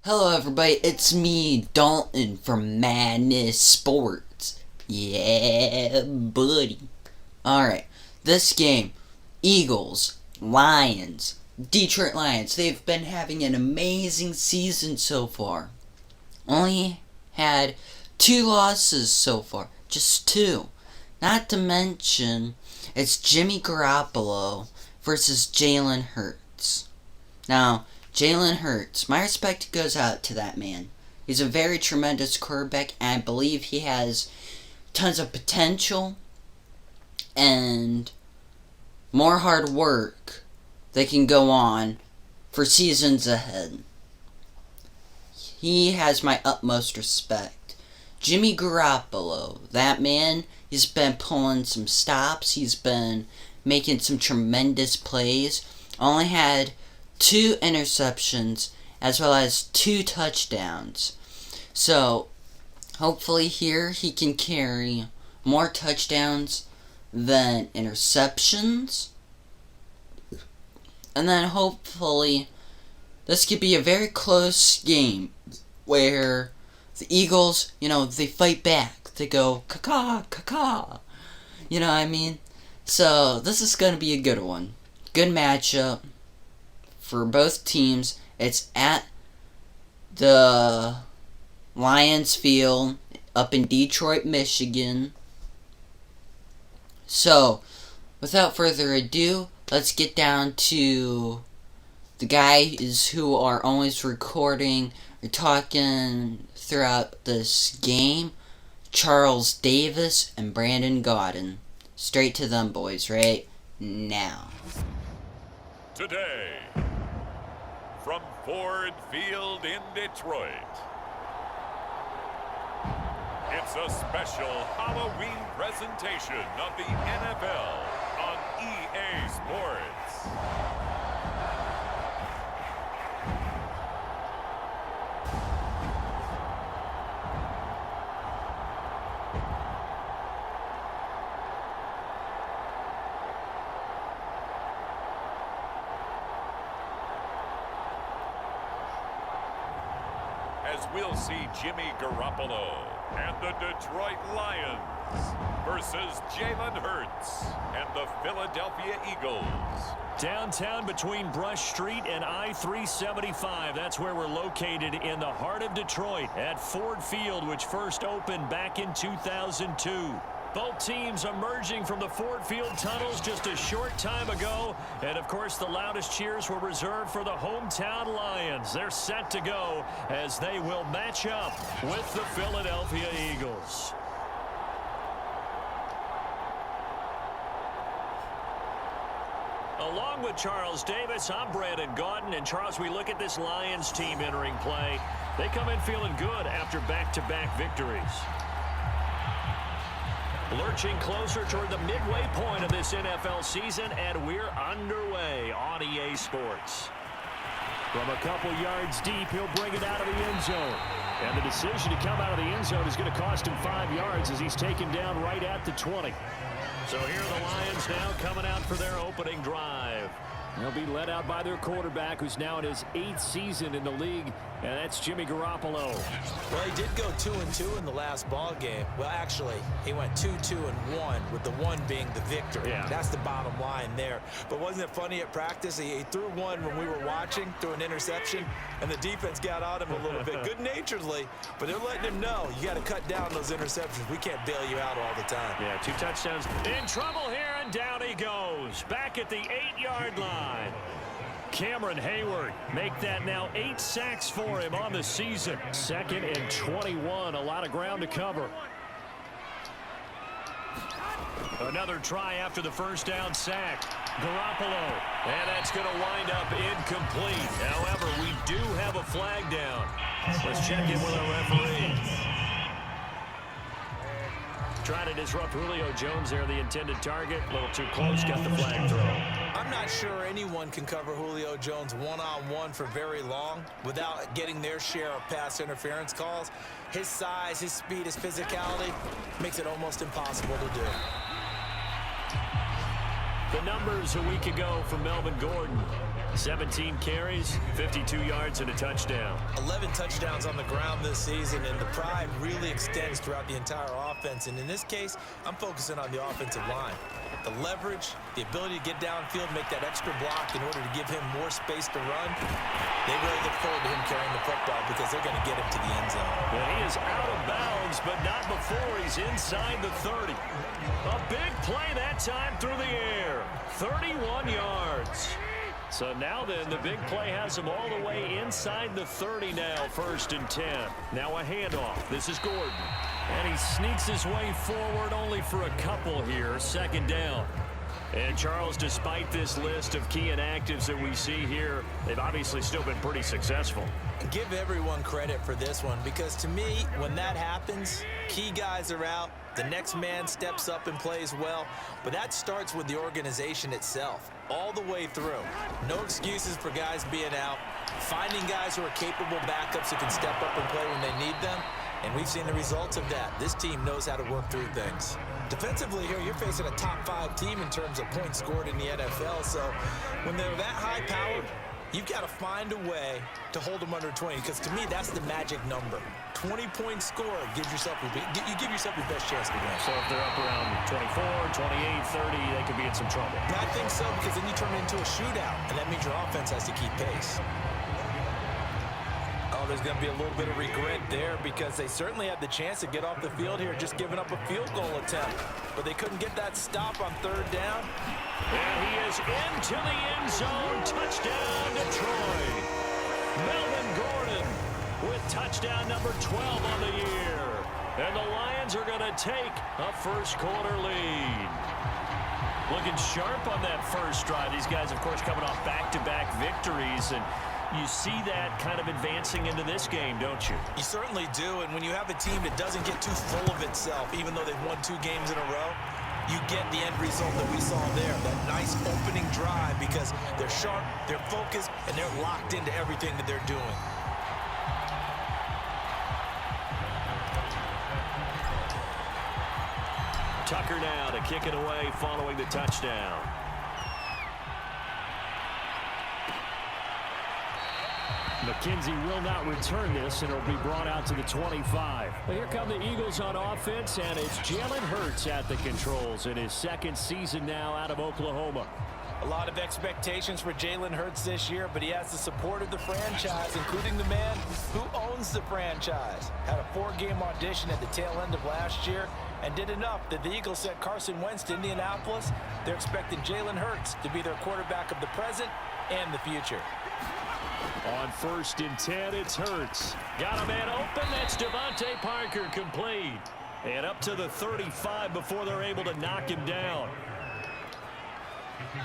Hello everybody, it's me, Dalton from Madness Sports. Yeah, buddy. Alright, this game, Eagles, Lions, Detroit Lions, they've been having an amazing season so far. Only had 2 losses so far, just 2. Not to mention, it's Jimmy Garropollo versus Jalen Hurts. Now, Jalen Hurts, my respect goes out to that man. He's a very tremendous quarterback, and I believe he has tons of potential and more hard work that can go on for seasons ahead. He has my utmost respect. Jimmy Garropollo, that man, he's been pulling some stops. He's been making some tremendous plays. Only had 2 interceptions as well as 2 touchdowns. So, hopefully here he can carry more touchdowns than interceptions. And then hopefully this could be a very close game where the Eagles, they fight back. They go, caw, caw. You know what I mean? So, this is going to be a good one. Good matchup for both teams. It's at the Lions Field up in Detroit, Michigan. So, without further ado, let's get down to the guys who are always recording or talking throughout this game. Charles Davis and Brandon Gaudin. Straight to them boys right now. Today, from Ford Field in Detroit, it's a special Halloween presentation of the NFL on EA Sports. As we'll see Jimmy Garropollo and the Detroit Lions versus Jalen Hurts and the Philadelphia Eagles. Downtown between Brush Street and I-375. That's where we're located in the heart of Detroit at Ford Field, which first opened back in 2002. Both teams emerging from the Ford Field tunnels just a short time ago. And, of course, the loudest cheers were reserved for the hometown Lions. They're set to go as they will match up with the Philadelphia Eagles. Along with Charles Davis, I'm Brandon Gaudin. And, Charles, we look at this Lions team entering play. They come in feeling good after back-to-back victories. Lurching closer toward the midway point of this NFL season, and we're underway on EA Sports. From a couple yards deep, he'll bring it out of the end zone. And the decision to come out of the end zone is going to cost him 5 yards as he's taken down right at the 20. So here are the Lions now coming out for their opening drive. They'll be led out by their quarterback, who's now in his 8th season in the league, and that's Jimmy Garropolo. Well, he did go 2-2 in the last ball game. Well, actually, he went 2-2-1, with the 1 being the victory. Yeah. That's the bottom line there. But wasn't it funny at practice? He threw one when we were watching, threw an interception, and the defense got on him a little bit, good-naturedly, but they're letting him know, you got to cut down those interceptions. We can't bail you out all the time. Yeah, 2 touchdowns. In trouble here, and down he goes. Back at the 8-yard line. Cameron Hayward make that now 8 sacks for him on the season. 2nd and 21. A lot of ground to cover. Another try after the first down sack. Garoppolo. And that's going to wind up incomplete. However, we do have a flag down. Let's check in with our referee. Trying to disrupt Julio Jones there, the intended target. A little too close, got the flag throw. I'm not sure anyone can cover Julio Jones one-on-one for very long without getting their share of pass interference calls. His size, his speed, his physicality makes it almost impossible to do. The numbers a week ago from Melvin Gordon. 17 carries, 52 yards, and a touchdown. 11 touchdowns on the ground this season, and the pride really extends throughout the entire offense. And in this case, I'm focusing on the offensive line. The leverage, the ability to get downfield, make that extra block in order to give him more space to run. They really look forward to him carrying the football because they're going to get him to the end zone. Well, he is out of bounds, but not before he's inside the 30. A big play that time through the air. 31 yards. So now then, the big play has him all the way inside the 30 now, 1st and 10. Now a handoff. This is Gordon. And he sneaks his way forward only for a couple here, 2nd down. And Charles, despite this list of key inactives that we see here, they've obviously still been pretty successful. Give everyone credit for this one because to me, when that happens, key guys are out, the next man steps up and plays well, but that starts with the organization itself, all the way through. No excuses for guys being out, finding guys who are capable backups who can step up and play when they need them, and we've seen the results of that. This team knows how to work through things. Defensively here, you're facing a top 5 team in terms of points scored in the NFL, so when they're that high-powered, you've got to find a way to hold them under 20, because to me, that's the magic number. 20-point score gives yourself you give yourself your best chance to win. So if they're up around 24, 28, 30, they could be in some trouble. I think so, because then you turn it into a shootout, and that means your offense has to keep pace. Oh, there's going to be a little bit of regret there because they certainly had the chance to get off the field here, just giving up a field goal attempt. But they couldn't get that stop on 3rd down. And he is into the end zone. Touchdown, Detroit. Melvin Gordon with touchdown number 12 on the year. And the Lions are going to take a 1st quarter lead. Looking sharp on that first drive. These guys, of course, coming off back-to-back victories. And you see that kind of advancing into this game, don't you? You certainly do, and when you have a team that doesn't get too full of itself, even though they've won 2 games in a row, you get the end result that we saw there, that nice opening drive, because they're sharp, they're focused, and they're locked into everything that they're doing. Tucker now to kick it away following the touchdown. McKenzie will not return this, and it'll be brought out to the 25. But here come the Eagles on offense, and it's Jalen Hurts at the controls in his 2nd season now out of Oklahoma. A lot of expectations for Jalen Hurts this year, but he has the support of the franchise, including the man who owns the franchise. Had a 4-game audition at the tail end of last year and did enough that the Eagles sent Carson Wentz to Indianapolis. They're expecting Jalen Hurts to be their quarterback of the present and the future. On 1st and 10, it's Hurts. Got a man open. That's Devontae Parker complete. And up to the 35 before they're able to knock him down.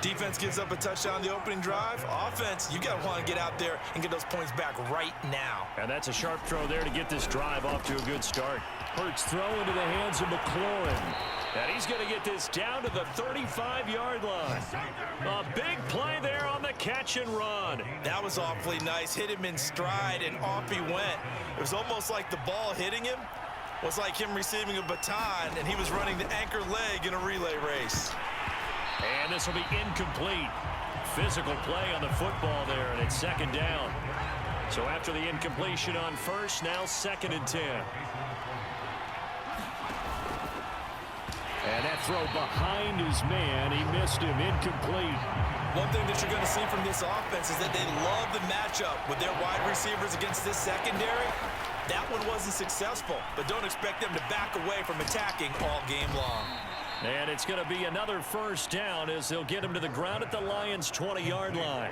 Defense gives up a touchdown the opening drive. Offense, you got to want to get out there and get those points back right now. And that's a sharp throw there to get this drive off to a good start. Hurts throw into the hands of McLaurin. And he's going to get this down to the 35-yard line. A big play there on the catch and run. That was awfully nice. Hit him in stride, and off he went. It was almost like the ball hitting him was like him receiving a baton, and he was running the anchor leg in a relay race. And this will be incomplete. Physical play on the football there, and it's 2nd down. So after the incompletion on 1st, now 2nd and 10. And that throw behind his man, he missed him, incomplete. One thing that you're going to see from this offense is that they love the matchup with their wide receivers against this secondary. That one wasn't successful, but don't expect them to back away from attacking all game long. And it's going to be another 1st down as they'll get him to the ground at the Lions' 20-yard line.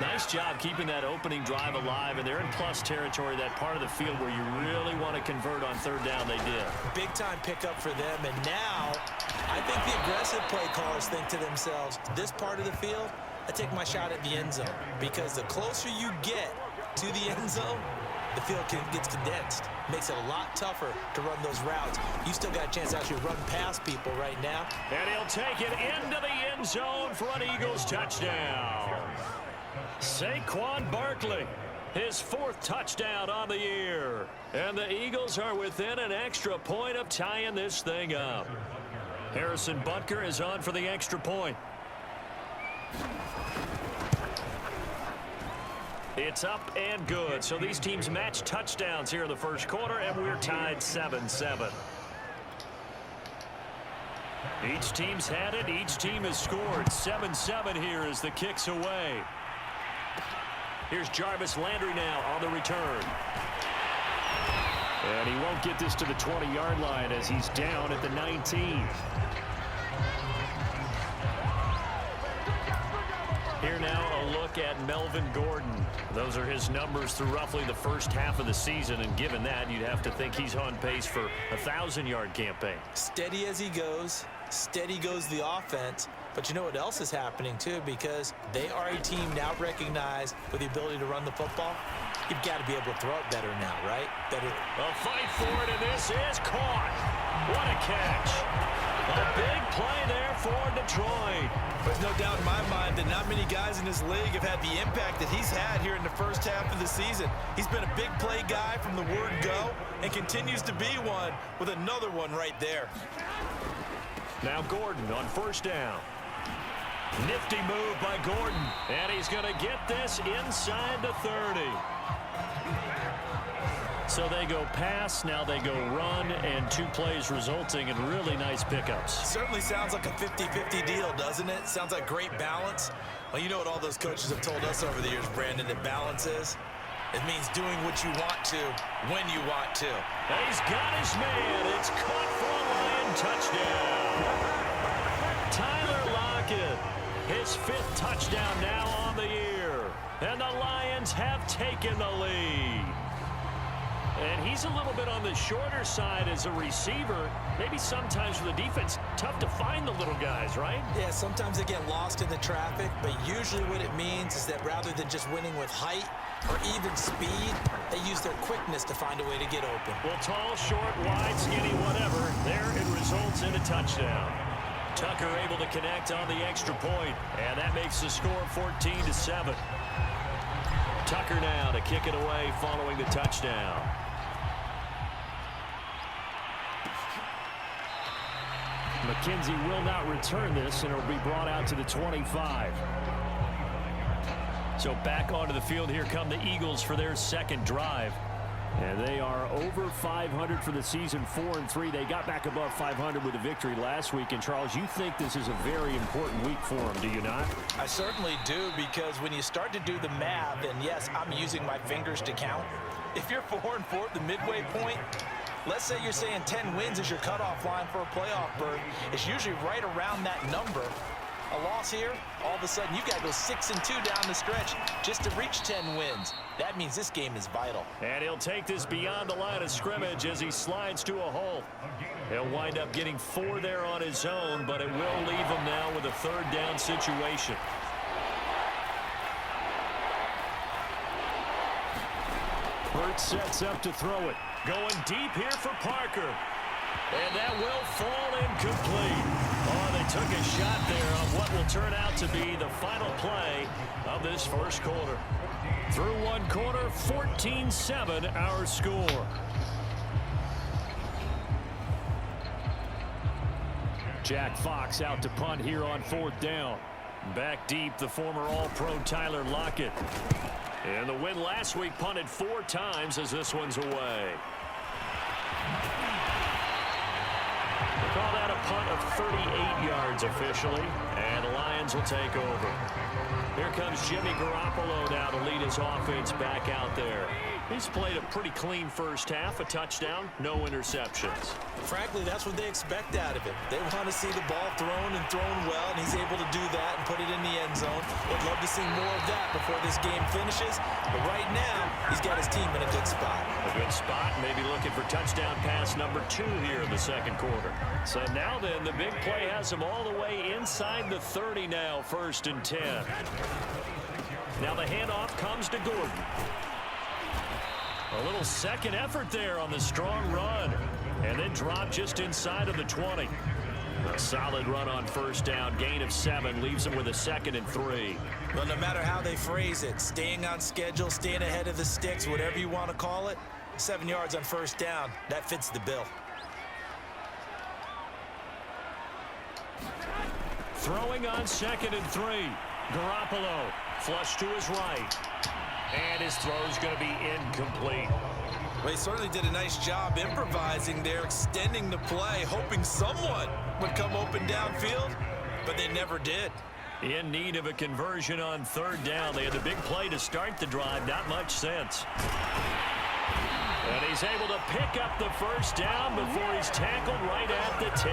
Nice job keeping that opening drive alive, and they're in plus territory, that part of the field where you really want to convert on 3rd down. They did. Big-time pickup for them, and now I think the aggressive play callers think to themselves, this part of the field, I take my shot at the end zone, because the closer you get to the end zone, the field gets condensed. Makes it a lot tougher to run those routes. You still got a chance to actually run past people right now. And he'll take it into the end zone for an Eagles touchdown. Saquon Barkley, his 4th touchdown on the year. And the Eagles are within an extra point of tying this thing up. Harrison Butker is on for the extra point. It's up and good. So these teams match touchdowns here in the first quarter, and we're tied 7-7. Each team's had it. Each team has scored. 7-7 here as the kick's away. Here's Jarvis Landry now on the return. And he won't get this to the 20-yard line as he's down at the 19. Here now a look at Melvin Gordon. Those are his numbers through roughly the first half of the season, and given that, you'd have to think he's on pace for a 1,000-yard campaign. Steady as he goes. Steady goes the offense. But you know what else is happening, too, because they are a team now recognized with the ability to run the football. You've got to be able to throw it better now, right? Better. A fight for it, and this is caught. What a catch. A big play there for Detroit. There's no doubt in my mind that not many guys in this league have had the impact that he's had here in the first half of the season. He's been a big play guy from the word go and continues to be one with another one right there. Now Gordon on first down. Nifty move by Gordon, and he's going to get this inside the 30. So they go pass, now they go run, and 2 plays resulting in really nice pickups. Certainly sounds like a 50-50 deal, doesn't it? Sounds like great balance. Well, you know what all those coaches have told us over the years, Brandon, that balance is? It means doing what you want to, when you want to. He's got his man. It's caught for a Lion touchdown. Tyler Lockett, his 5th touchdown now on the year. And the Lions have taken the lead. And he's a little bit on the shorter side as a receiver. Maybe sometimes for the defense, tough to find the little guys, right? Yeah, sometimes they get lost in the traffic, but usually what it means is that rather than just winning with height or even speed, they use their quickness to find a way to get open. Well, tall, short, wide, skinny, whatever, there it results in a touchdown. Tucker able to connect on the extra point, and that makes the score 14-7. Tucker now to kick it away following the touchdown. McKenzie will not return this, and it will be brought out to the 25. So back onto the field, here come the Eagles for their second drive. And they are over 500 for the season, 4-3. They got back above 500 with a victory last week. And, Charles, you think this is a very important week for them, do you not? I certainly do, because when you start to do the math, and yes, I'm using my fingers to count. If you're 4-4 at the midway point, let's say you're saying 10 wins is your cutoff line for a playoff berth. It's usually right around that number. A loss here, all of a sudden you've got to go 6-2 down the stretch just to reach 10 wins. That means this game is vital. And he'll take this beyond the line of scrimmage as he slides to a hole. He'll wind up getting 4 there on his own, but it will leave him now with a 3rd down situation. Hurts sets up to throw it. Going deep here for Parker. And that will fall incomplete. Oh, they took a shot there on what will turn out to be the final play of this first quarter. Through one quarter, 14-7 our score. Jack Fox out to punt here on 4th down. Back deep, the former All-Pro Tyler Lockett. And the win last week punted 4 times as this one's away. Call that a punt of 38 yards officially, and the Lions will take over. Here comes Jimmy Garropollo now to lead his offense back out there. He's played a pretty clean first half, a touchdown, no interceptions. Frankly, that's what they expect out of it. They want to see the ball thrown and thrown well, and he's able to do that and put it in the end zone. They'd love to see more of that before this game finishes, but right now, he's got his team in a good spot. A good spot, maybe looking for touchdown pass number 2 here in the second quarter. So now then, the big play has him all the way inside the 30 now, 1st and 10. Now the handoff comes to Gordon. A little second effort there on the strong run. And then drop just inside of the 20. A solid run on first down. Gain of 7 leaves him with a 2nd and 3. Well, no matter how they phrase it, staying on schedule, staying ahead of the sticks, whatever you want to call it, 7 yards on first down, that fits the bill. Throwing on 2nd and 3. Garoppolo flush to his right. And his throw's going to be incomplete. Well, he certainly did a nice job improvising there, extending the play, hoping someone would come open downfield, but they never did. In need of a conversion on 3rd down. They had the big play to start the drive. Not much sense. And he's able to pick up the 1st down before he's tackled right at the 10.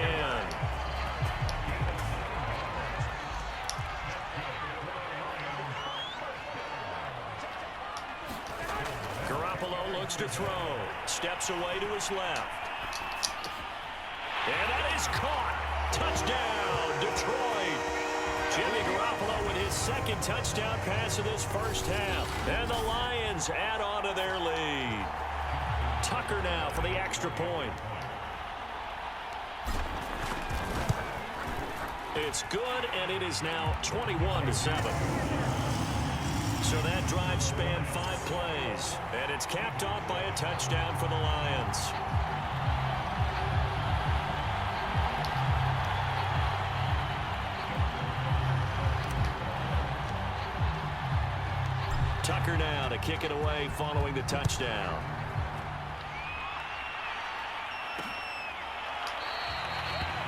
Garoppolo looks to throw. Steps away to his left. And that is caught. Touchdown, Detroit. Jimmy Garropollo with his 2nd touchdown pass of this 1st half. And the Lions add on to their lead. Tucker now for the extra point. It's good, and it is now 21-7. So that drive spanned 5 plays, and it's capped off by a touchdown for the Lions. Tucker now to kick it away following the touchdown.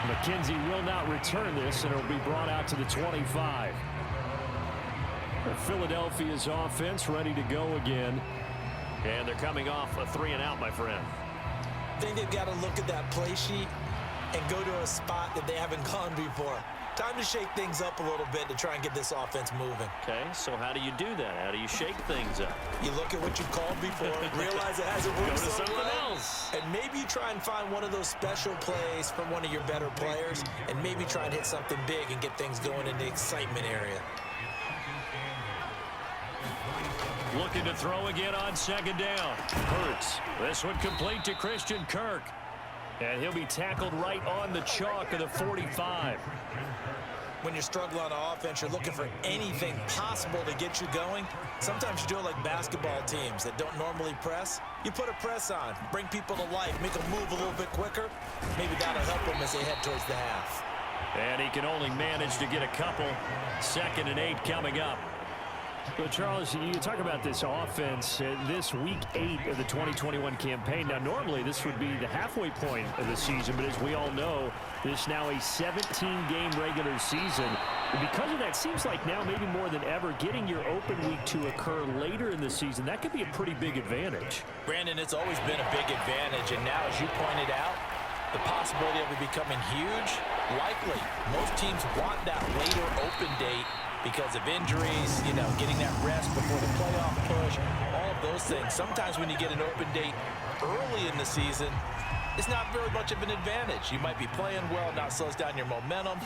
McKenzie will not return this, and it will be brought out to the 25. Philadelphia's offense ready to go again. And they're coming off a 3-and-out, my friend. I think they've got to look at that play sheet and go to a spot that they haven't gone before. Time to shake things up a little bit to try and get this offense moving. Okay, so how do you do that? How do you shake things up? You look at what you've called before, realize it hasn't worked Go to so something well, else. and maybe you try and find one of those special plays from one of your better players, and maybe try and hit something big and get things going in the excitement area. Looking to throw again on 2nd down. Hurts. This one complete to Christian Kirk. And he'll be tackled right on the chalk of the 45. When you're struggling on offense, you're looking for anything possible to get you going. Sometimes you do it like basketball teams that don't normally press. You put a press on, bring people to life, make them move a little bit quicker. Maybe that'll help them as they head towards the half. And he can only manage to get a couple. 2nd and 8 coming up. So, Charles, you talk about this offense, this week 8 of the 2021 campaign. Now, normally this would be the halfway point of the season, but as we all know, this now a 17-game regular season. And because of that, seems like now maybe more than ever, getting your open week to occur later in the season, that could be a pretty big advantage. Brandon, it's always been a big advantage, and now, as you pointed out, the possibility of it becoming huge, likely. Most teams want that later open date because of injuries, you know, getting that rest before the playoff push, all of those things. Sometimes when you get an open date early in the season, it's not very much of an advantage. You might be playing well, not slows down your momentum.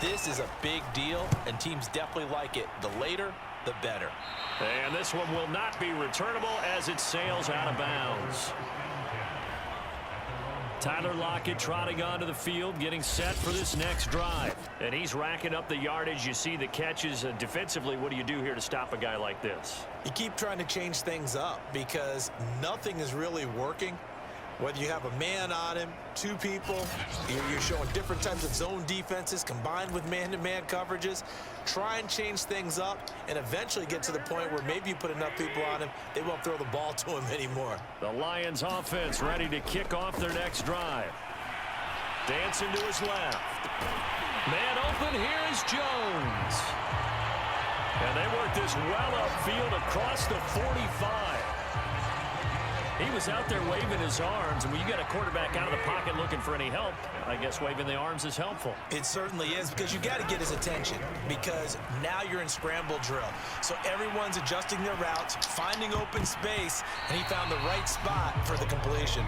This is a big deal, and teams definitely like it. The later, the better. And this one will not be returnable as it sails out of bounds. Tyler Lockett trotting onto the field, getting set for this next drive. And he's racking up the yardage. You see the catches. Defensively, what do you do here to stop a guy like this? You keep trying to change things up because nothing is really working. Whether you have a man on him, 2 people, you're showing different types of zone defenses combined with man-to-man coverages. Try and change things up and eventually get to the point where maybe you put enough people on him, they won't throw the ball to him anymore. The Lions offense ready to kick off their next drive. Dancing to his left. Man open, here is Jones. And they work this well upfield across the 45. He was out there waving his arms, and when you got a quarterback out of the pocket looking for any help, I guess waving the arms is helpful. It certainly is, because you got to get his attention, because now you're in scramble drill. So everyone's adjusting their routes, finding open space, and he found the right spot for the completion.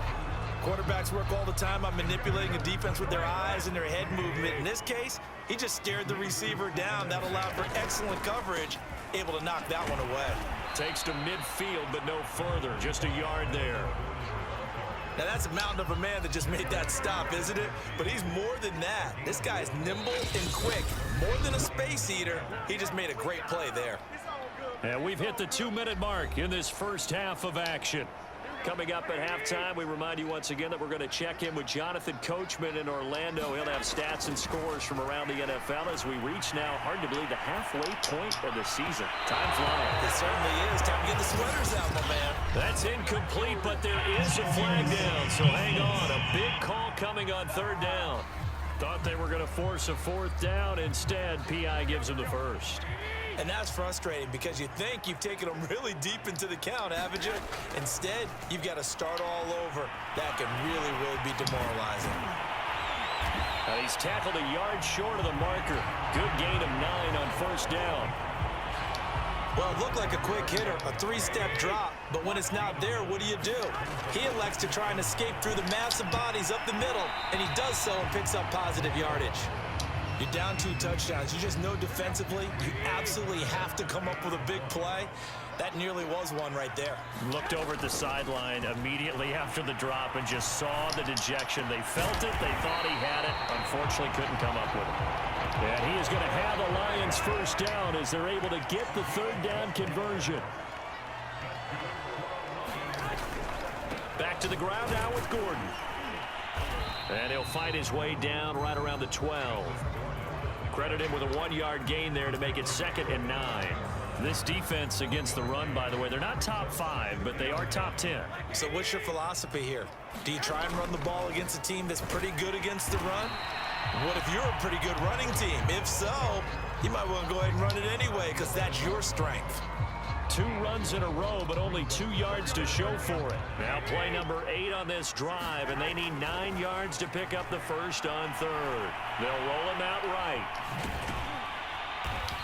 Quarterbacks work all the time on manipulating a defense with their eyes and their head movement. In this case, he just stared the receiver down. That allowed for excellent coverage, able to knock that one away. Takes to midfield, but no further. Just a yard there. Now, that's a mountain of a man that just made that stop, isn't it? But he's more than that. This guy's nimble and quick. More than a space eater, he just made a great play there. And we've hit the 2-minute mark in this first half of action. Coming up at halftime, we remind you once again that we're going to check in with Jonathan Coachman in Orlando. He'll have stats and scores from around the NFL as we reach now, hard to believe, the halfway point of the season. Time flying. It certainly is. Time to get the sweaters out, my man. That's incomplete, but there is a flag down, so hang on. A big call coming on third down. Thought they were going to force a fourth down. Instead, P.I. gives them the first. And that's frustrating because you think you've taken them really deep into the count, haven't you? Instead, you've got to start all over. That can really be demoralizing. He's tackled a yard short of the marker. Good gain of 9 on first down. Well, it looked like a quick hitter, a 3-step drop, but when it's not there, what do? He elects to try and escape through the massive bodies up the middle, and he does so and picks up positive yardage. You're down 2 touchdowns. You just know defensively you absolutely have to come up with a big play. That nearly was one right there. Looked over at the sideline immediately after the drop and just saw the dejection. They felt it. They thought he had it. Unfortunately, couldn't come up with it. And he is going to have the Lions first down as they're able to get the third down conversion. Back to the ground now with Gordon. And he'll fight his way down right around the 12. Credit him with a 1-yard gain there to make it 2nd and 9. This defense against the run, by the way, they're not top 5, but they are top 10. So what's your philosophy here? Do you try and run the ball against a team that's pretty good against the run? What if you're a pretty good running team? If so, you might want to go ahead and run it anyway because that's your strength. 2 runs in a row, but only 2 yards to show for it. Now play number 8 on this drive, and they need 9 yards to pick up the first on third. They'll roll him out right.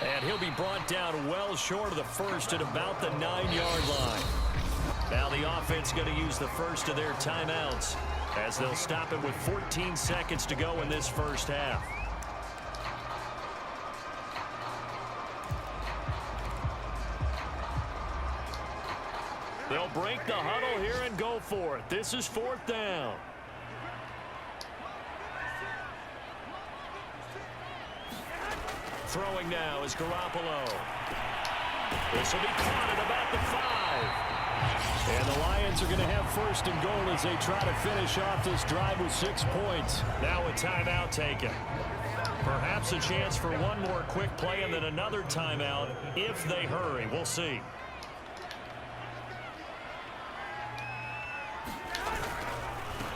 And he'll be brought down well short of the first at about the 9-yard line. Now the offense going to use the first of their timeouts as they'll stop it with 14 seconds to go in this first half. They'll break the huddle here and go for it. This is 4th down. Throwing now is Garoppolo. This will be caught at about the 5. And the Lions are going to have 1st and goal as they try to finish off this drive with 6 points. Now a timeout taken. Perhaps a chance for one more quick play and then another timeout if they hurry. We'll see.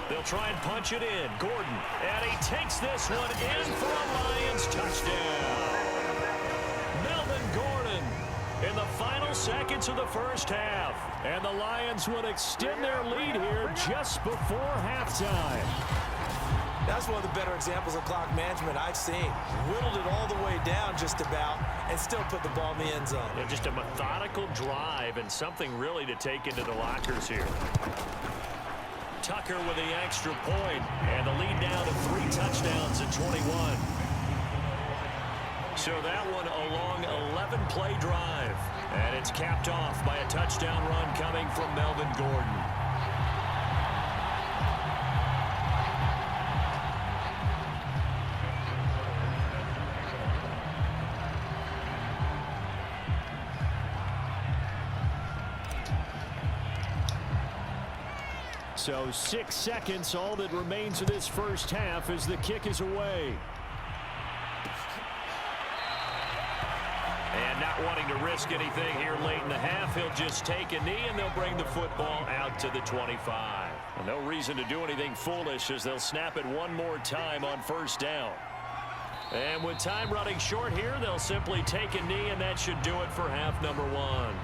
They'll try and punch it in. Gordon, and he takes this one in for a Lions touchdown. Melvin Gordon in the final seconds of the first half. And the Lions would extend their lead here just before halftime. That's one of the better examples of clock management I've seen. Whittled it all the way down just about and still put the ball in the end zone. Yeah, just a methodical drive and something really to take into the lockers here. Tucker with the extra point, and the lead down to 3 touchdowns in 21. So that one a long 11-play drive, and it's capped off by a touchdown run coming from Melvin Gordon. So 6 seconds, all that remains of this first half as the kick is away. And not wanting to risk anything here late in the half, he'll just take a knee and they'll bring the football out to the 25. And no reason to do anything foolish as they'll snap it one more time on first down. And with time running short here, they'll simply take a knee and that should do it for half number 1.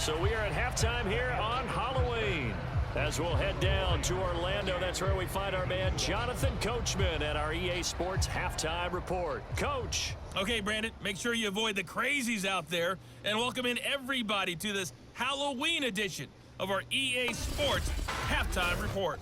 So we are at halftime here on Halloween. As we'll head down to Orlando, that's where we find our man Jonathan Coachman at our EA Sports Halftime Report. Coach. Okay, Brandon, make sure you avoid the crazies out there and welcome in everybody to this Halloween edition of our EA Sports Halftime Report.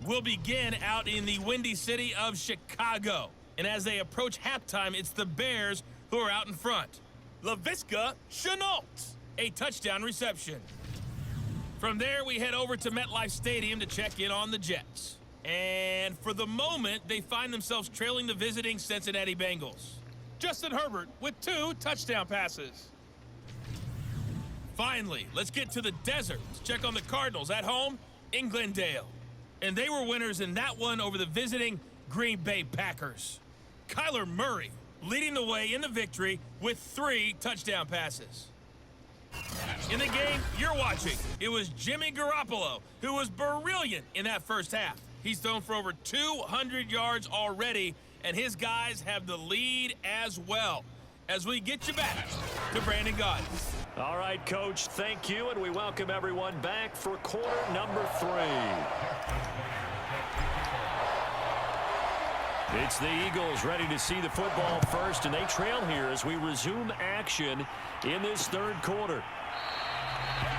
We'll begin out in the windy city of Chicago. And as they approach halftime, it's the Bears who are out in front. LaVisca Chenault, a touchdown reception. From there, we head over to MetLife Stadium to check in on the Jets. And for the moment, they find themselves trailing the visiting Cincinnati Bengals. Justin Herbert with 2 touchdown passes. Finally, let's get to the desert to check on the Cardinals at home in Glendale. And they were winners in that one over the visiting Green Bay Packers. Kyler Murray leading the way in the victory with 3 touchdown passes. In the game you're watching, it was Jimmy Garropollo who was brilliant in that first half. He's thrown for over 200 yards already, and his guys have the lead as well. As we get you back to Brandon Gaudin. All right, Coach, thank you, and we welcome everyone back for quarter number 3. It's the Eagles ready to see the football first, and they trail here as we resume action in this third quarter.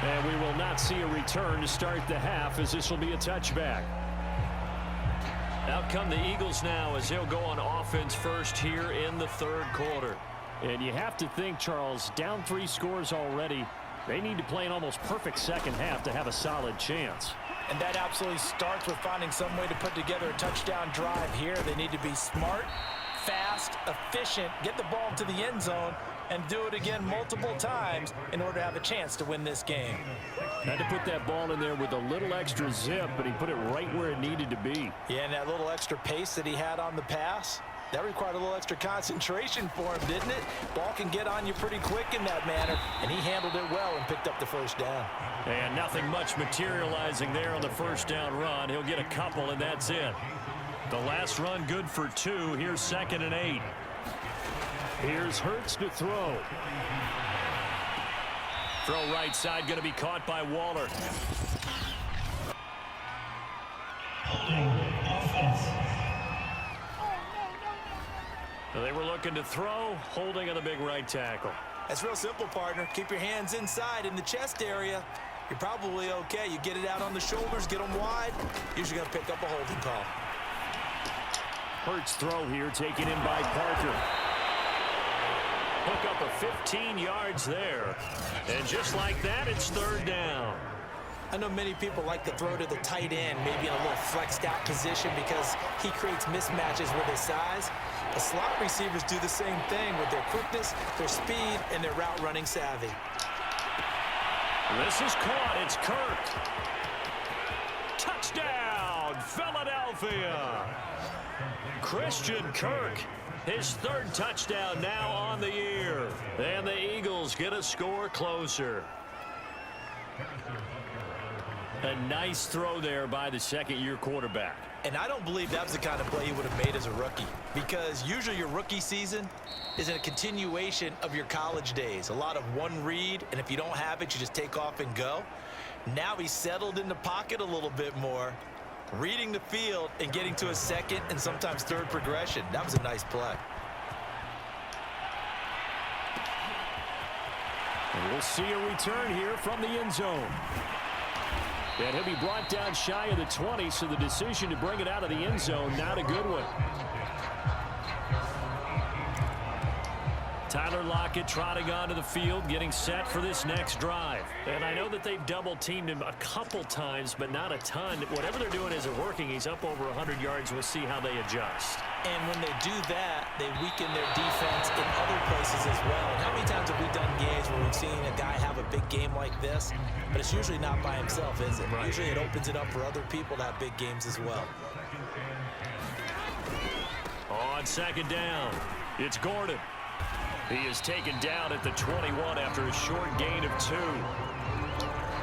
And we will not see a return to start the half, as this will be a touchback. Out come the Eagles now as they'll go on offense first here in the third quarter. And you have to think, Charles, down 3 scores already. They need to play an almost perfect second half to have a solid chance. And that absolutely starts with finding some way to put together a touchdown drive here. They need to be smart, fast, efficient, get the ball to the end zone, and do it again multiple times in order to have a chance to win this game. Had to put that ball in there with a little extra zip, but he put it right where it needed to be. Yeah, and that little extra pace that he had on the pass, that required a little extra concentration for him, didn't it? Ball can get on you pretty quick in that manner, and he handled it well and picked up the first down. And nothing much materializing there on the first down run. He'll get a couple, and that's it. The last run good for 2. Here's 2nd and 8. Here's Hurts to throw. Throw right side, going to be caught by Waller. They were looking to throw, holding on the big right tackle. That's real simple, partner. Keep your hands inside in the chest area. You're probably okay. You get it out on the shoulders, get them wide. Usually going to pick up a holding call. Hurts throw here, taken in by Parker. Hook up a 15 yards there. And just like that, it's 3rd down. I know many people like to throw to the tight end, maybe in a little flexed out position because he creates mismatches with his size. The slot receivers do the same thing with their quickness, their speed, and their route running savvy. This is caught. It's Kirk. Touchdown, Philadelphia. Christian Kirk, his 3rd touchdown now on the year. And the Eagles get a score closer. A nice throw there by the second-year quarterback. And I don't believe that was the kind of play he would have made as a rookie, because usually your rookie season is a continuation of your college days. A lot of one read, and if you don't have it, you just take off and go. Now he's settled in the pocket a little bit more, reading the field and getting to a second and sometimes third progression. That was a nice play. And we'll see a return here from the end zone. And he'll be brought down shy of the 20, so the decision to bring it out of the end zone, not a good one. Tyler Lockett trotting onto the field, getting set for this next drive. And I know that they've double-teamed him a couple times, but not a ton. Whatever they're doing isn't working. He's up over 100 yards. We'll see how they adjust. And when they do that, they weaken their defense in other places as well. And how many times have we done games where we've seen a guy have a big game like this? But it's usually not by himself, is it? Right. Usually it opens it up for other people to have big games as well. On 2nd down, it's Gordon. He is taken down at the 21 after a short gain of 2.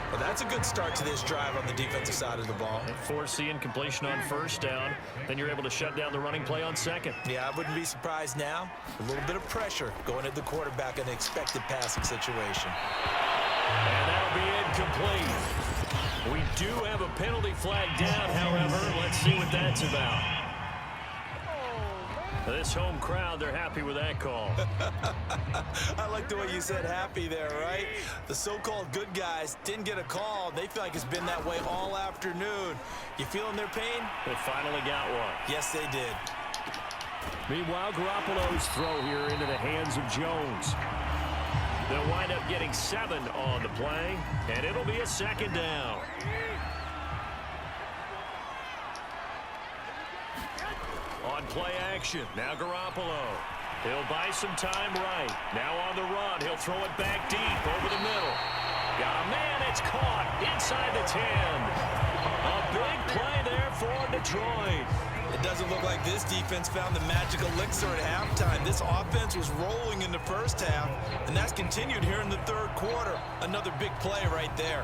Well, that's a good start to this drive on the defensive side of the ball. Force the incompletion on 1st down. Then you're able to shut down the running play on 2nd. Yeah, I wouldn't be surprised now. A little bit of pressure going at the quarterback in an expected passing situation. And that'll be incomplete. We do have a penalty flag down, however. Let's see what that's about. This home crowd, they're happy with that call. I like the way you said happy there, right? The so-called good guys didn't get a call. They feel like it's been that way all afternoon. You feeling their pain? They finally got one. Yes, they did. Meanwhile, Garoppolo's throw here into the hands of Jones. They'll wind up getting 7 on the play, and it'll be a 2nd down. On play action, now Garoppolo. He'll buy some time right. Now on the run. He'll throw it back deep over the middle. Got a man. It's caught inside the 10. A big play there for Detroit. It doesn't look like this defense found the magic elixir at halftime. This offense was rolling in the first half, and that's continued here in the third quarter. Another big play right there.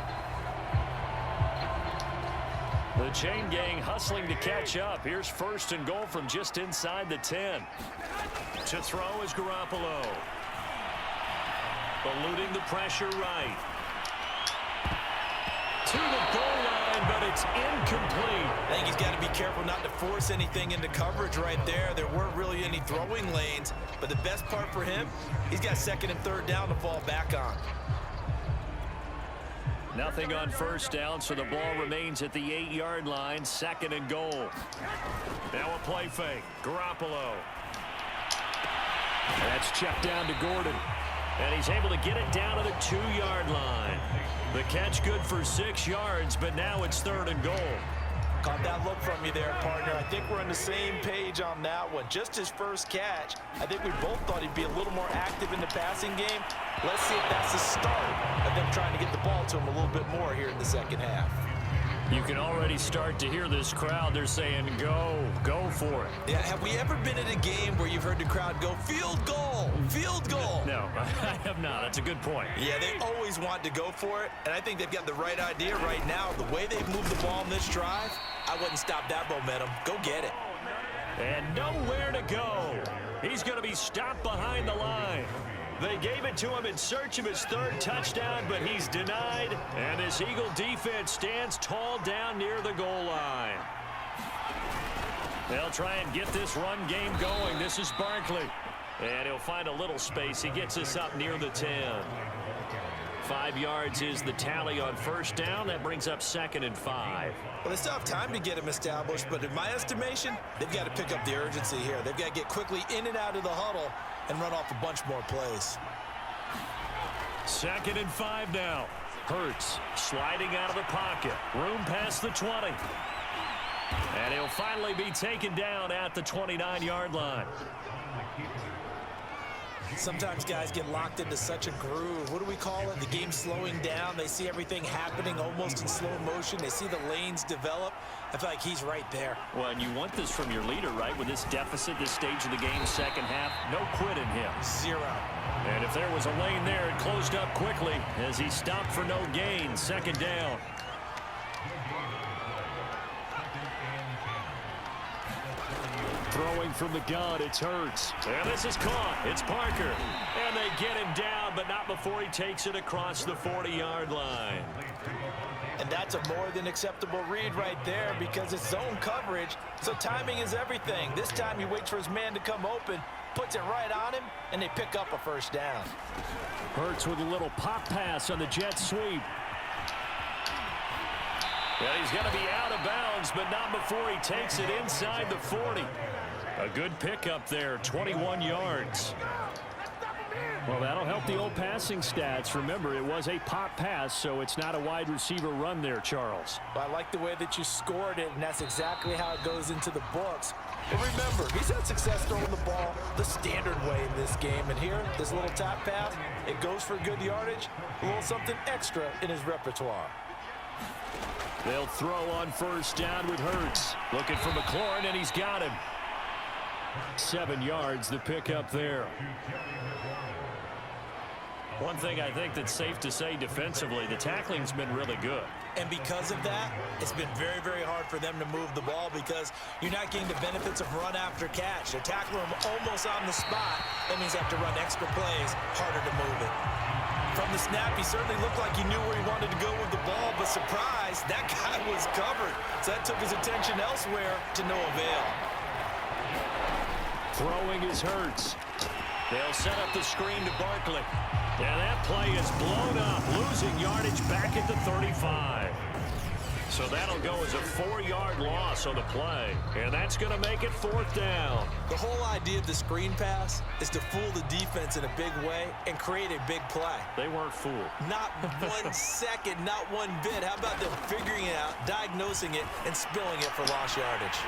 The chain gang hustling to catch up. Here's first and goal from just inside the 10. To throw is Garoppolo. Eluding the pressure right. To the goal line, but it's incomplete. I think he's got to be careful not to force anything into coverage right there. There weren't really any throwing lanes, but the best part for him, he's got second and third down to fall back on. Nothing on first down, so the ball remains at the 8-yard line, second and goal. Now a play fake. Garoppolo. That's checked down to Gordon. And he's able to get it down to the 2-yard line. The catch good for 6 yards, but now it's third and goal. Caught that look from you there, partner. I think we're on the same page on that one. Just his first catch. I think we both thought he'd be a little more active in the passing game. Let's see if that's the start of them trying to get the ball to him a little bit more here in the second half. You can already start to hear this crowd. They're saying, go for it. Yeah, have we ever been in a game where you've heard the crowd go, field goal, field goal? No, I have not. That's a good point. Yeah, they always want to go for it, and I think they've got the right idea right now. The way they've moved the ball in this drive, I wouldn't stop that momentum. Go get it. And nowhere to go. He's going to be stopped behind the line. They gave it to him in search of his third touchdown, but he's denied. And this Eagle defense stands tall down near the goal line. They'll try and get this run game going. This is Barkley. And he'll find a little space. He gets us up near the 10. 5 yards is the tally on first down. That brings up second and 5. Well, they still have time to get him established, but in my estimation, they've got to pick up the urgency here. They've got to get quickly in and out of the huddle and run off a bunch more plays. Second and 5 now. Hurts sliding out of the pocket. Room past the 20. And he'll finally be taken down at the 29-yard line. Sometimes guys get locked into such a groove. What do we call it? The game slowing down. They see everything happening almost in slow motion. They see the lanes develop. I feel like he's right there. Well, and you want this from your leader, right? With this deficit, this stage of the game, second half, no quit in him. 0. And if there was a lane there, it closed up quickly as he stopped for no gain. Second down. Throwing from the gun, it's Hurts. And this is caught. It's Parker. And they get him down, but not before he takes it across the 40-yard line. And that's a more than acceptable read right there because it's zone coverage, so timing is everything. This time he waits for his man to come open, puts it right on him, and they pick up a first down. Hurts with a little pop pass on the jet sweep. Well, he's going to be out of bounds, but not before he takes it inside the 40. A good pickup there, 21 yards. Well, that'll help the old passing stats. Remember, it was a pop pass, so it's not a wide receiver run there, Charles. Well, I like the way that you scored it, and that's exactly how it goes into the books. But remember, he's had success throwing the ball the standard way in this game. And here, this little top pass, it goes for good yardage, a little something extra in his repertoire. They'll throw on first down with Hurts. Looking for McLaurin, and he's got him. 7 yards, the pickup there. One thing I think that's safe to say defensively, the tackling's been really good. And because of that, it's been very, very hard for them to move the ball because you're not getting the benefits of run after catch. They're tackling him almost on the spot. That means they have to run extra plays, harder to move it. From the snap, he certainly looked like he knew where he wanted to go with the ball, but surprise, that guy was covered. So that took his attention elsewhere to no avail. Throwing is Hurts. They'll set up the screen to Barkley. And that play is blown up, losing yardage back at the 35. So that'll go as a 4-yard loss on the play. And that's going to make it fourth down. The whole idea of the screen pass is to fool the defense in a big way and create a big play. They weren't fooled. Not 1 second, not one bit. How about them figuring it out, diagnosing it, and spilling it for lost yardage?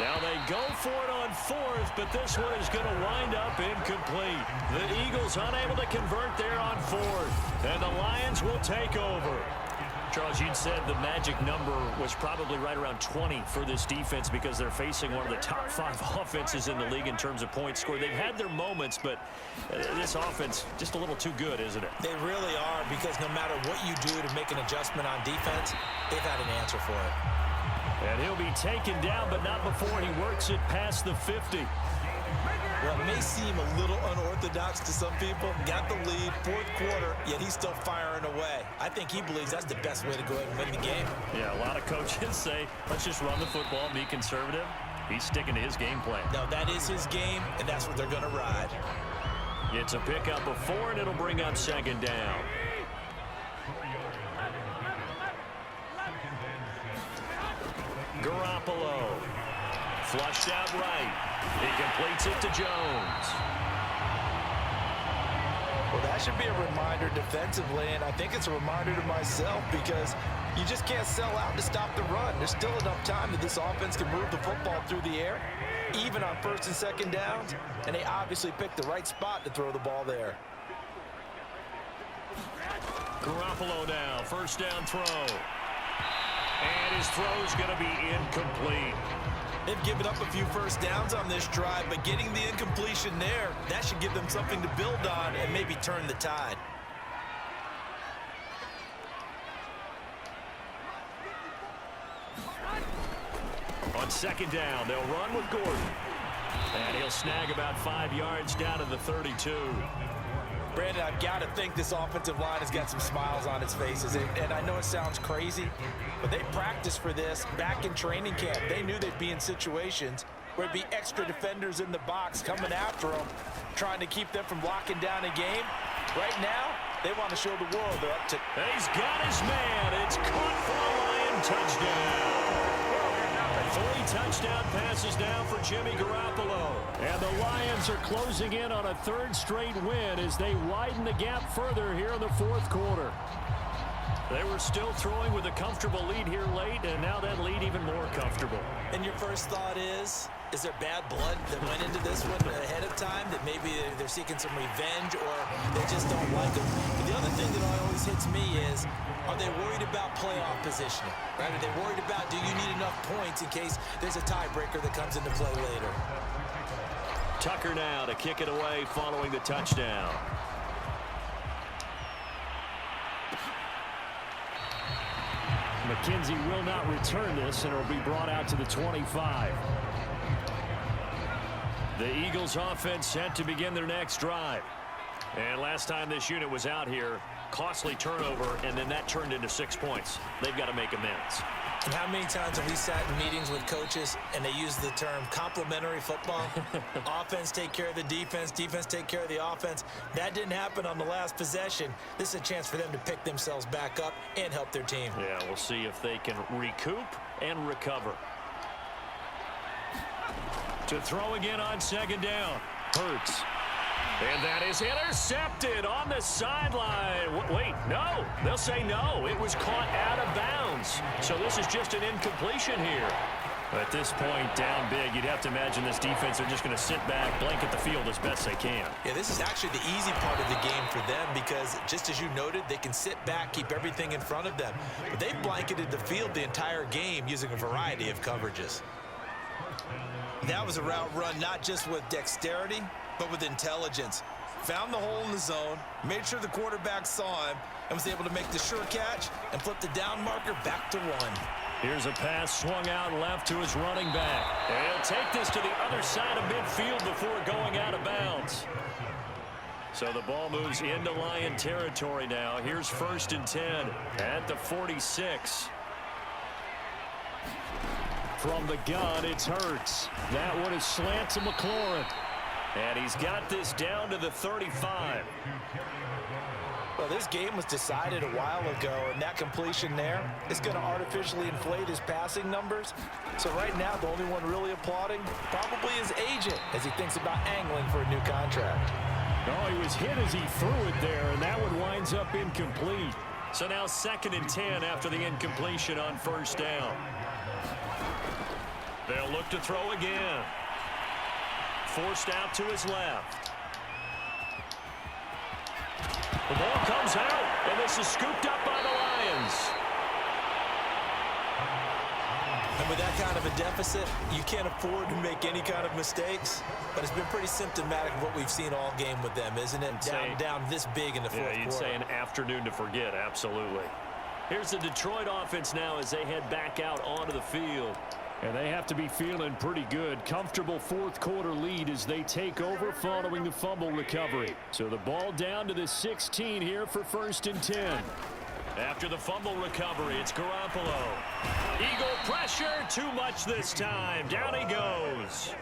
Now they go for it on fourth, but this one is going to wind up incomplete. The Eagles unable to convert there on fourth, and the Lions will take over. Charles, you'd said the magic number was probably right around 20 for this defense because they're facing one of the top 5 offenses in the league in terms of points scored. They've had their moments, but this offense just a little too good, isn't it? They really are, because no matter what you do to make an adjustment on defense, they've had an answer for it. And he'll be taken down, but not before he works it past the 50. Well, it may seem a little unorthodox to some people. Got the lead, fourth quarter, yet he's still firing away. I think he believes that's the best way to go ahead and win the game. Yeah, a lot of coaches say, let's just run the football and be conservative. He's sticking to his game plan. No, that is his game, and that's what they're going to ride. It's a pickup of 4, and it'll bring up second down. Garoppolo. Flushed out right. He completes it to Jones. Well, that should be a reminder defensively, and I think it's a reminder to myself, because you just can't sell out to stop the run. There's still enough time that this offense can move the football through the air, even on first and second downs, and they obviously picked the right spot to throw the ball there. Garoppolo now, first down throw. And his throw's going to be incomplete. They've given up a few first downs on this drive, but getting the incompletion there, that should give them something to build on and maybe turn the tide. On second down, they'll run with Gordon. And he'll snag about 5 yards down to the 32. Brandon, I've got to think this offensive line has got some smiles on its faces. And I know it sounds crazy, but they practiced for this back in training camp. They knew they'd be in situations where it'd be extra defenders in the box coming after them, trying to keep them from locking down a game. Right now, they want to show the world they're up to. He's got his man. It's caught for a Lion touchdown. 3 touchdown passes now for Jimmy Garropolo. And the Lions are closing in on a 3rd straight win as they widen the gap further here in the 4th quarter. They were still throwing with a comfortable lead here late, and now that lead even more comfortable. And your first thought is there bad blood that went into this one ahead of time, that maybe they're seeking some revenge, or they just don't like them? But the other thing that always hits me is, are they worried about playoff positioning? Right? Are they worried about, do you need enough points in case there's a tiebreaker that comes into play later? Tucker now to kick it away following the touchdown. McKenzie will not return this, and it will be brought out to the 25. The Eagles offense set to begin their next drive. And last time this unit was out here, costly turnover, and then that turned into 6 points. They've got to make amends. And how many times have we sat in meetings with coaches and they use the term complementary football? Offense take care of the defense, defense take care of the offense. That didn't happen on the last possession. This is a chance for them to pick themselves back up and help their team. Yeah, we'll see if they can recoup and recover. To throw again on second down. Hurts. And that is intercepted on the sideline. Wait, no. They'll say no. It was caught out of bounds. So this is just an incompletion here. At this point, down big, you'd have to imagine this defense are just going to sit back, blanket the field as best they can. Yeah, this is actually the easy part of the game for them because, just as you noted, they can sit back, keep everything in front of them. But they've blanketed the field the entire game using a variety of coverages. That was a route run not just with dexterity, but with intelligence. Found the hole in the zone, made sure the quarterback saw him, and was able to make the sure catch and flip the down marker back to 1. Here's a pass swung out left to his running back. And he'll take this to the other side of midfield before going out of bounds. So the ball moves into Lion territory now. Here's 1st and 10 at the 46. From the gun, it's Hurts. That one is slant to McLaurin. And he's got this down to the 35. Well, this game was decided a while ago, and that completion there is going to artificially inflate his passing numbers. So right now, the only one really applauding probably his agent as he thinks about angling for a new contract. Oh, he was hit as he threw it there, and that one winds up incomplete. So now 2nd and 10 after the incompletion on 1st down. They'll look to throw again. Forced out to his left. The ball comes out, and this is scooped up by the Lions. And with that kind of a deficit, you can't afford to make any kind of mistakes. But it's been pretty symptomatic of what we've seen all game with them, isn't it? Down this big in the fourth quarter. You'd say an afternoon to forget, absolutely. Here's the Detroit offense now as they head back out onto the field. And they have to be feeling pretty good. Comfortable fourth quarter lead as they take over following the fumble recovery. So the ball down to the 16 here for 1st and 10. After the fumble recovery, it's Garoppolo. Eagle pressure, too much this time. Down he goes.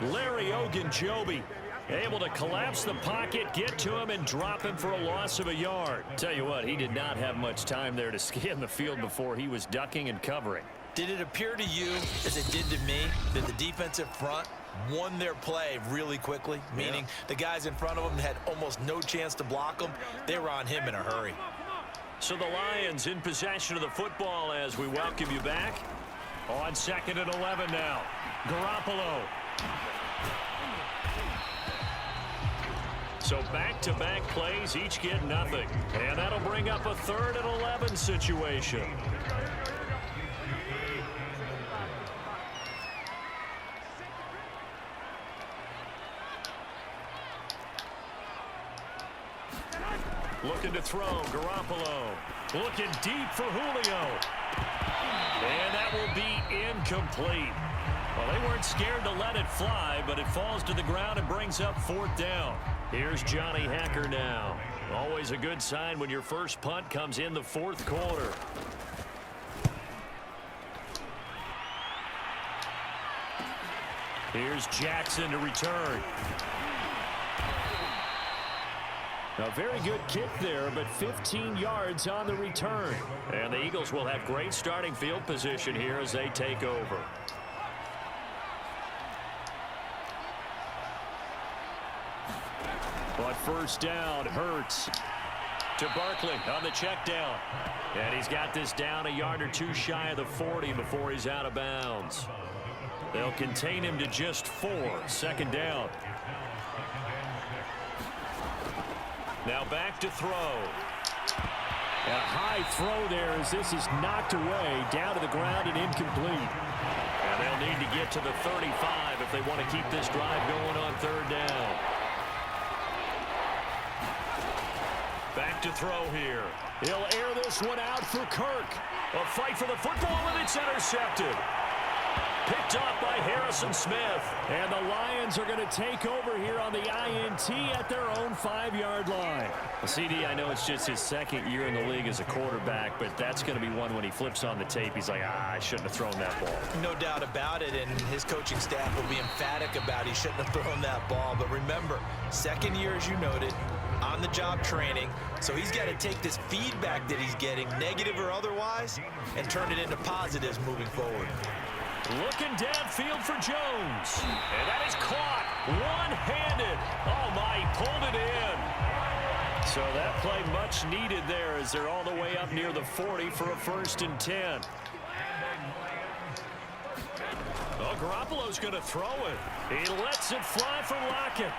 Larry Ogunjobi able to collapse the pocket, get to him, and drop him for a loss of a yard. Tell you what, he did not have much time there to scan the field before he was ducking and covering. Did it appear to you, as it did to me, that the defensive front won their play really quickly? Meaning the guys in front of them had almost no chance to block them. They were on him in a hurry. So the Lions in possession of the football as we welcome you back. On 2nd and 11 now. Garoppolo. So back-to-back plays, each get nothing. And that'll bring up a 3rd and 11 situation. Looking to throw, Garoppolo. Looking deep for Julio. And that will be incomplete. Well, they weren't scared to let it fly, but it falls to the ground and brings up 4th down. Here's Johnny Hacker now. Always a good sign when your first punt comes in the 4th quarter. Here's Jackson to return. A very good kick there, but 15 yards on the return. And the Eagles will have great starting field position here as they take over. But 1st down, Hurts to Barkley on the check down. And he's got this down a yard or two shy of the 40 before he's out of bounds. They'll contain him to just 4. 2nd down. Now back to throw. And a high throw there as this is knocked away, down to the ground and incomplete. And they'll need to get to the 35 if they want to keep this drive going on 3rd down. Back to throw here. He'll air this one out for Kirk. A fight for the football, and it's intercepted. Picked off by Harrison Smith. And the Lions are going to take over here on the INT at their own 5-yard line. Well, CD, I know it's just his 2nd year in the league as a quarterback, but that's going to be one when he flips on the tape. He's like, I shouldn't have thrown that ball. No doubt about it, and his coaching staff will be emphatic about he shouldn't have thrown that ball. But remember, 2nd year, as you noted, on-the-job training. So he's got to take this feedback that he's getting, negative or otherwise, and turn it into positives moving forward. Looking downfield for Jones. And that is caught one-handed. Oh, my, he pulled it in. So that play much needed there as they're all the way up near the 40 for a 1st and 10. Oh, Garoppolo's going to throw it. He lets it fly for Lockett.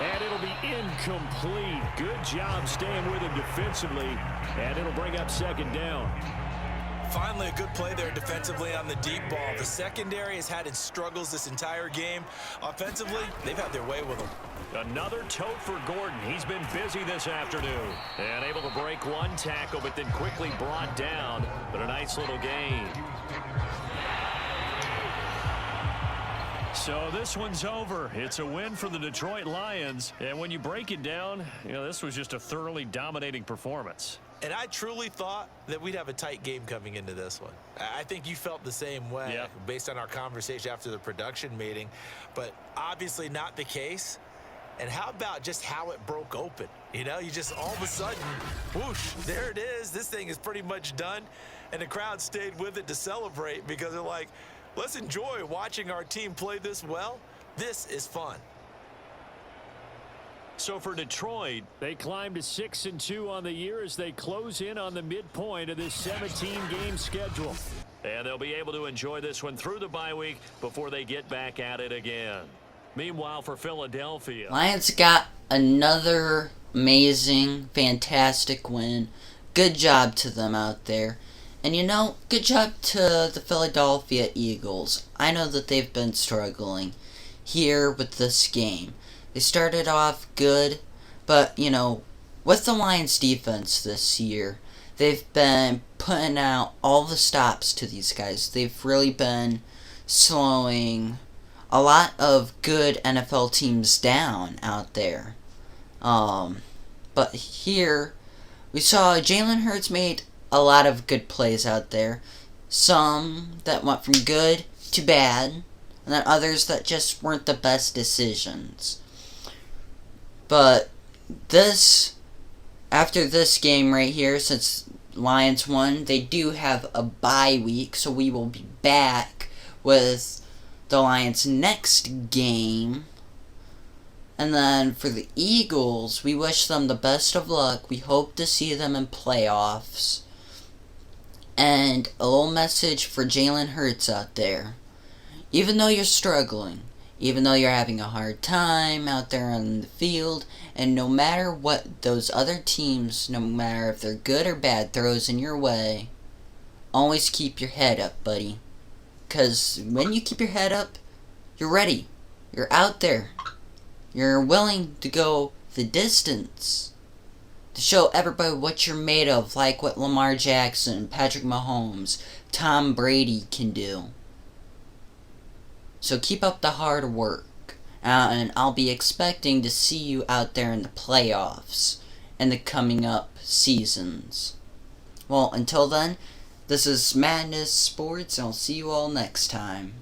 And it'll be incomplete. Good job staying with him defensively. And it'll bring up 2nd down. Finally, a good play there defensively on the deep ball. The secondary has had its struggles this entire game. Offensively, they've had their way with them. Another tote for Gordon. He's been busy this afternoon. And able to break one tackle, but then quickly brought down. But a nice little gain. So this one's over. It's a win for the Detroit Lions. And when you break it down, you know, this was just a thoroughly dominating performance. And I truly thought that we'd have a tight game coming into this one. I think you felt the same way based on our conversation after the production meeting. But obviously not the case. And how about just how it broke open? You know, you just all of a sudden, whoosh, there it is. This thing is pretty much done. And the crowd stayed with it to celebrate because they're like, let's enjoy watching our team play this well. This is fun. So for Detroit, They climb to 6-2 on the year as they close in on the midpoint of this 17-game schedule. and they'll be able to enjoy this one through the bye week before they get back at it again. Meanwhile, for Philadelphia, Lions got another amazing, fantastic win. Good job to them out there. And you know, good job to the Philadelphia Eagles. I know that they've been struggling here with this game. They started off good, but, you know, with the Lions defense this year, they've been putting out all the stops to these guys. They've really been slowing a lot of good NFL teams down out there. But here, we saw Jalen Hurts made a lot of good plays out there. Some that went from good to bad, and then others that just weren't the best decisions. But after this game right here, since Lions won, they do have a bye week, so we will be back with the Lions' next game. And then for the Eagles, we wish them the best of luck. We hope to see them in playoffs. And a little message for Jalen Hurts out there. Even though you're struggling, even though you're having a hard time out there on the field, and no matter what those other teams, no matter if they're good or bad, throws in your way, always keep your head up, buddy. Because when you keep your head up, you're ready. You're out there. You're willing to go the distance to show everybody what you're made of, like what Lamar Jackson, Patrick Mahomes, Tom Brady can do. So keep up the hard work. And I'll be expecting to see you out there in the playoffs in the coming up seasons. Well, until then, this is Madness Sports, and I'll see you all next time.